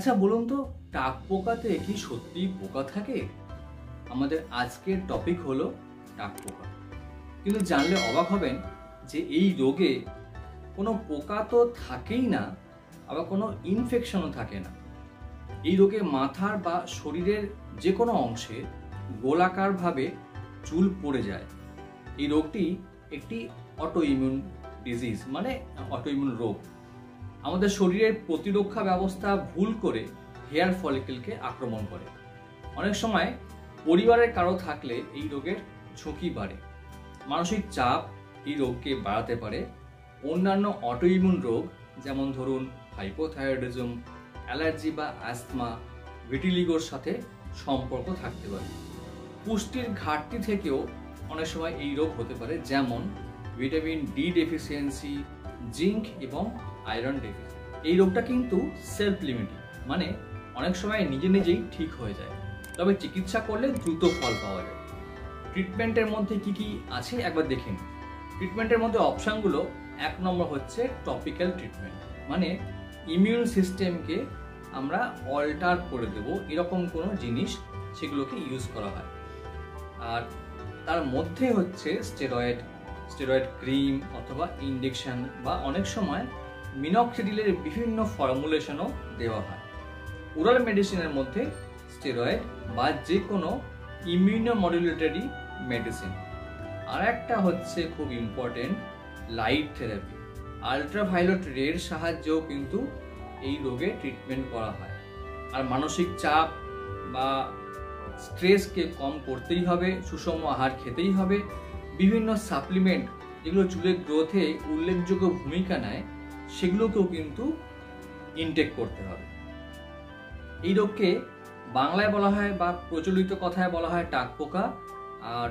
আচ্ছা বলুন তো, টাক পোকাতে কি সত্যি পোকা থাকে? আমাদের আজকের টপিক হলো টাক পোকা। কিন্তু জানলে অবাক হবেন যে এই রোগে কোনো পোকা তো থাকেই না, আবার কোনো ইনফেকশনও থাকে না। এই রোগে মাথার বা শরীরের যে কোনো অংশে গোলাকারভাবে চুল পড়ে যায়। এই রোগটি একটি অটো ইমিউন ডিজিজ, মানে অটো ইমিউন রোগ। আমাদের শরীরের প্রতিরক্ষা ব্যবস্থা ভুল করে হেয়ার ফলিকেলকে আক্রমণ করে। অনেক সময় পরিবারের কারো থাকলে এই রোগের ঝুঁকি বাড়ে। মানসিক চাপ এই রোগকে বাড়াতে পারে। অন্যান্য অটো ইমিউন রোগ যেমন ধরুন হাইপোথাইরয়েডিজম, অ্যালার্জি বা অ্যাস্তমা, ভিটিলিগোর সাথে সম্পর্ক থাকতে পারে। পুষ্টির ঘাটতি থেকেও অনেক সময় এই রোগ হতে পারে, যেমন ভিটামিন ডি ডেফিসিয়েন্সি, জিঙ্ক এবং আয়রন ডেফিসিয়েন্সি। এই রোগটা কিন্তু সেলফ লিমিটিং, মানে অনেক সময় নিজে নিজেই ঠিক হয়ে যায়, তবে চিকিৎসা করলে দ্রুত ফল পাওয়া যায়। ট্রিটমেন্টের মধ্যে কি কি আছে একবার দেখে নিন। ট্রিটমেন্টের মধ্যে অপশানগুলো, 1 নম্বর হচ্ছে টপিক্যাল ট্রিটমেন্ট, মানে ইমিউন সিস্টেমকে আমরা অল্টার করে দেব এরকম কোনো জিনিস, সেগুলোকে ইউজ করা হয়। আর তার মধ্যে হচ্ছে স্টেরয়েড ক্রিম অথবা ইনজেকশন, বা অনেক সময় মিনক্সিডিলের বিভিন্ন ফর্মুলেশনও দেওয়া হয়। ওরাল মেডিসিনের মধ্যে স্টেরয়েড বা যে কোনো ইমিউনোমডুলেটরি মেডিসিন। আর একটা হচ্ছে খুব ইম্পর্টেন্ট, লাইট থেরাপি। আলট্রাভায়োলেট রের সাহায্যেও কিন্তু এই রোগে ট্রিটমেন্ট করা হয়। আর মানসিক চাপ বা স্ট্রেসকে কম করতেই হবে, সুষম আহার খেতেই হবে, বিভিন্ন সাপ্লিমেন্ট যেগুলো চুলের গ্রোথে উল্লেখযোগ্য ভূমিকা নেয় সেগুলোকেও কিন্তু ইনটেক করতে হবে। এই রোগকে বাংলায় বলা হয় বা প্রচলিত কথায় বলা হয় টাক পোকা, আর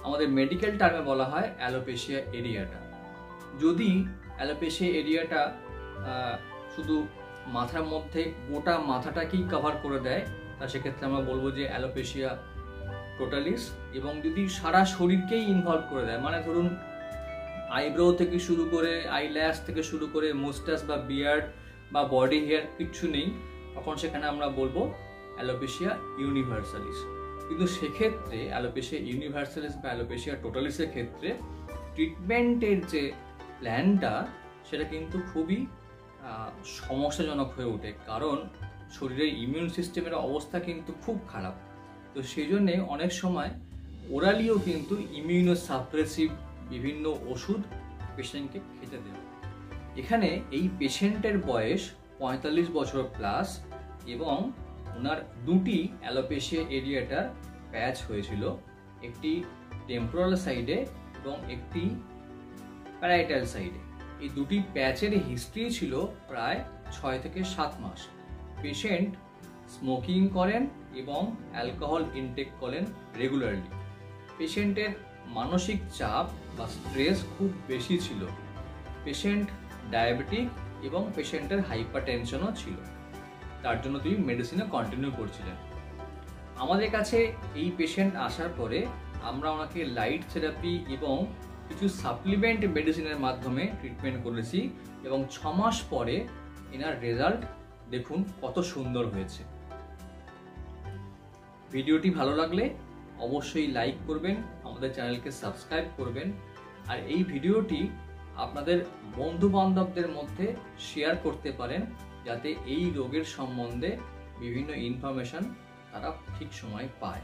আমাদের মেডিকেল টার্মে বলা হয় অ্যালোপেশিয়া এরিয়াটা। যদি অ্যালোপেশিয়া এরিয়াটা শুধু মাথার মধ্যে গোটা মাথাটাকেই কভার করে দেয়, তা সেক্ষেত্রে আমরা বলবো যে অ্যালোপেশিয়া টোটালিস। এবং যদি সারা শরীরকেই ইনভলভ করে দেয়, মানে ধরুন আইব্রো থেকে শুরু করে আইল্যাশ থেকে শুরু করে মুস্টাস বা বিয়ার্ড বা বডি হেয়ার কিচ্ছু নেই, তখন সেখানে আমরা বলবো অ্যালোপেশিয়া ইউনিভার্সালিস। কিন্তু সেক্ষেত্রে অ্যালোপেশিয়া ইউনিভার্সালিস বা অ্যালোপেশিয়া টোটালিসের ক্ষেত্রে ট্রিটমেন্টের যে প্ল্যানটা সেটা কিন্তু খুবই সমস্যাজনক হয়ে ওঠে, কারণ শরীরের ইমিউন সিস্টেমের অবস্থা কিন্তু খুব খারাপ। তো সেই জন্যে অনেক সময় ওরালিও কিন্তু ইমিউনোসাপ্রেসিভ বিভিন্ন ওষুধ পেশেন্টকে খেতে দেবে। এখানে এই পেশেন্টের বয়স 45 বছর প্লাস এবং ওনার দুটি অ্যালোপেশিয়া এরিয়াটার প্যাচ হয়েছিল, একটি টেম্পোরাল সাইডে এবং একটি প্যারাইটাল সাইডে। এই দুটি প্যাচের হিস্ট্রি ছিল প্রায় 6 থেকে 7 মাস। পেশেন্ট স্মোকিং করেন এবং অ্যালকোহল ইনটেক করেন রেগুলারলি। পেশেন্টের মানসিক চাপ বা স্ট্রেস খুব বেশি ছিল। পেশেন্ট ডায়াবেটিক এবং পেশেন্টের হাইপারটেনশনও ছিল, তার জন্য তিনি মেডিসিনে কন্টিনিউ করছিলেন। আমাদের কাছে এই পেশেন্ট আসার পরে আমরা ওনাকে লাইট থেরাপি এবং কিছু সাপ্লিমেন্ট মেডিসিনের মাধ্যমে ট্রিটমেন্ট করেছি, এবং 6 মাস পরে এনার রেজাল্ট দেখুন কত সুন্দর হয়েছে। ভিডিওটি ভালো লাগলে অবশ্যই লাইক করবেন, আমাদের চ্যানেলকে সাবস্ক্রাইব করবেন, আর এই ভিডিওটি আপনাদের বন্ধু বান্ধবদের মধ্যে শেয়ার করতে পারেন, যাতে এই রোগের সম্বন্ধে বিভিন্ন ইনফরমেশন তারা ঠিক সময় পায়।